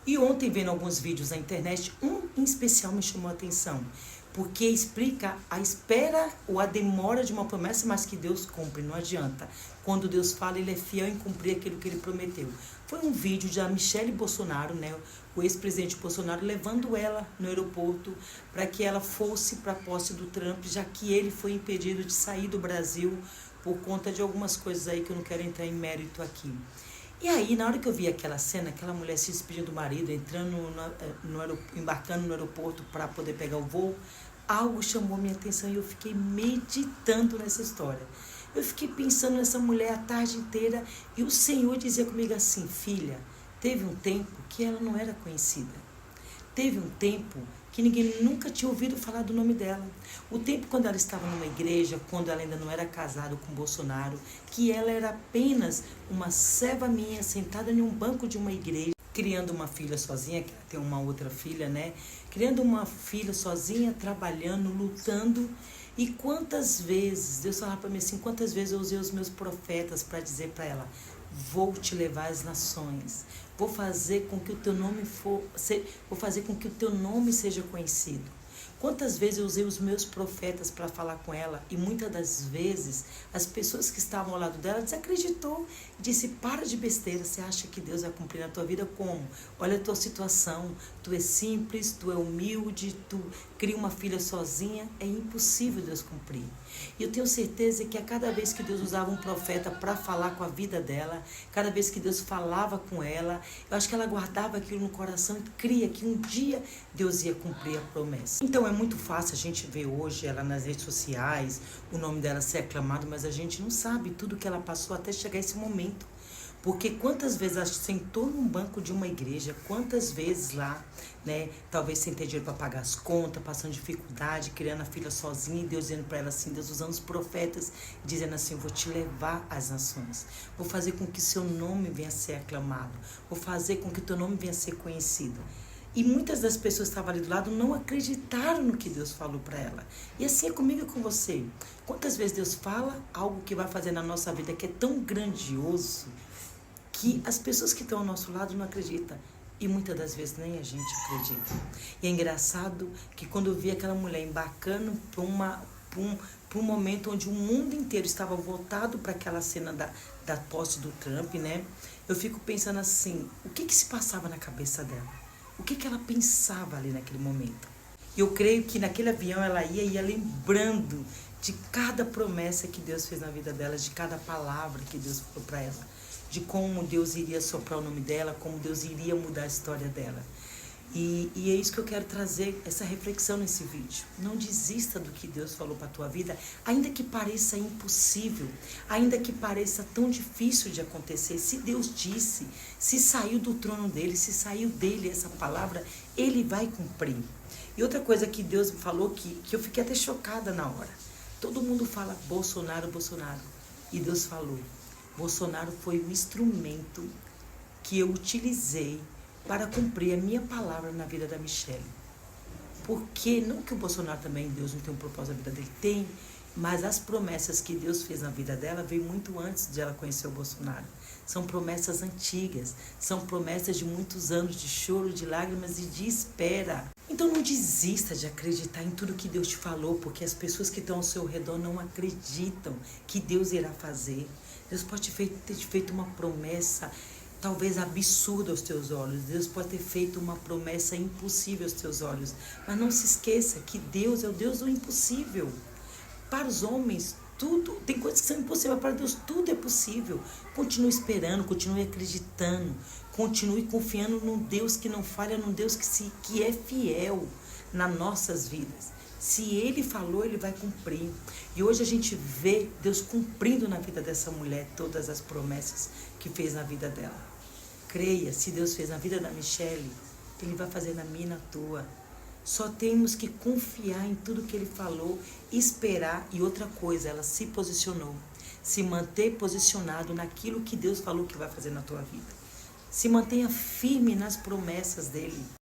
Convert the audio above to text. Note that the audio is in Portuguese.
E ontem, vendo alguns vídeos na internet, um em especial me chamou a atenção, porque explica a espera ou a demora de uma promessa, mas que Deus cumpre, não adianta. Quando Deus fala, Ele é fiel em cumprir aquilo que Ele prometeu. Foi um vídeo da Michelle Bolsonaro, né, o ex-presidente Bolsonaro, levando ela no aeroporto para que ela fosse para a posse do Trump, já que ele foi impedido de sair do Brasil por conta de algumas coisas aí que eu não quero entrar em mérito aqui. E aí, na hora que eu vi aquela cena, aquela mulher se despedindo do marido, embarcando no aeroporto para poder pegar o voo, algo chamou minha atenção e eu fiquei meditando nessa história. Eu fiquei pensando nessa mulher a tarde inteira e o Senhor dizia comigo assim: filha, teve um tempo que ela não era conhecida. Teve um tempo que ninguém nunca tinha ouvido falar do nome dela. O tempo quando ela estava numa igreja, quando ela ainda não era casada com Bolsonaro, que ela era apenas uma serva minha, sentada em um banco de uma igreja, criando uma filha sozinha, que ela tem uma outra filha, né? Criando uma filha sozinha, trabalhando, lutando. E quantas vezes, Deus falava para mim assim, quantas vezes eu usei os meus profetas para dizer para ela: vou te levar às nações, vou fazer com que o teu nome vou fazer com que o teu nome seja conhecido. Quantas vezes eu usei os meus profetas para falar com ela e muitas das vezes as pessoas que estavam ao lado dela desacreditou e disse: para de besteira, você acha que Deus vai cumprir na tua vida como? Olha a tua situação, tu é simples, tu é humilde, tu cria uma filha sozinha, é impossível Deus cumprir. E eu tenho certeza que a cada vez que Deus usava um profeta para falar com a vida dela, cada vez que Deus falava com ela, eu acho que ela guardava aquilo no coração e cria que um dia Deus ia cumprir a promessa. Então é muito fácil a gente ver hoje ela nas redes sociais, o nome dela ser aclamado, mas a gente não sabe tudo que ela passou até chegar esse momento. Porque quantas vezes ela sentou num banco de uma igreja, quantas vezes lá, né, talvez sem ter dinheiro para pagar as contas, passando dificuldade, criando a filha sozinha, e Deus dizendo para ela assim, Deus usando os profetas, dizendo assim: vou te levar às nações, vou fazer com que seu nome venha a ser aclamado, vou fazer com que teu nome venha a ser conhecido. E muitas das pessoas que estavam ali do lado não acreditaram no que Deus falou para ela. E assim é comigo e com você. Quantas vezes Deus fala algo que vai fazer na nossa vida que é tão grandioso, que as pessoas que estão ao nosso lado não acreditam. E muitas das vezes nem a gente acredita. E é engraçado que quando eu vi aquela mulher embarcando para um momento onde o mundo inteiro estava voltado para aquela cena da posse do Trump, né? Eu fico pensando assim, o que se passava na cabeça dela? O que ela pensava ali naquele momento? E eu creio que naquele avião ela ia lembrando de cada promessa que Deus fez na vida dela, de cada palavra que Deus falou para ela, de como Deus iria soprar o nome dela, como Deus iria mudar a história dela. E é isso que eu quero trazer, essa reflexão nesse vídeo. Não desista do que Deus falou para a tua vida, ainda que pareça impossível, ainda que pareça tão difícil de acontecer. Se Deus disse, se saiu do trono dele, se saiu dele essa palavra, ele vai cumprir. E outra coisa que Deus me falou, que eu fiquei até chocada na hora. Todo mundo fala Bolsonaro, Bolsonaro. E Deus falou: Bolsonaro foi o instrumento que eu utilizei para cumprir a minha palavra na vida da Michelle. Porque, não que o Bolsonaro também, Deus não tem um propósito na vida dele, tem, mas as promessas que Deus fez na vida dela veio muito antes de ela conhecer o Bolsonaro. São promessas antigas, são promessas de muitos anos de choro, de lágrimas e de espera. Então não desista de acreditar em tudo que Deus te falou, porque as pessoas que estão ao seu redor não acreditam que Deus irá fazer. Deus pode ter feito uma promessa talvez absurda aos teus olhos. Deus pode ter feito uma promessa impossível aos teus olhos. Mas não se esqueça que Deus é o Deus do impossível. Para os homens, tudo, tem coisas que são impossíveis, para Deus tudo é possível. Continue esperando, continue acreditando, continue confiando num Deus que não falha, num Deus que é fiel nas nossas vidas. Se Ele falou, Ele vai cumprir. E hoje a gente vê Deus cumprindo na vida dessa mulher todas as promessas que fez na vida dela. Creia, se Deus fez na vida da Michelle, Ele vai fazer na minha e na tua. Só temos que confiar em tudo que Ele falou, esperar. E outra coisa, ela se posicionou. Se manter posicionado naquilo que Deus falou que vai fazer na tua vida. Se mantenha firme nas promessas dEle.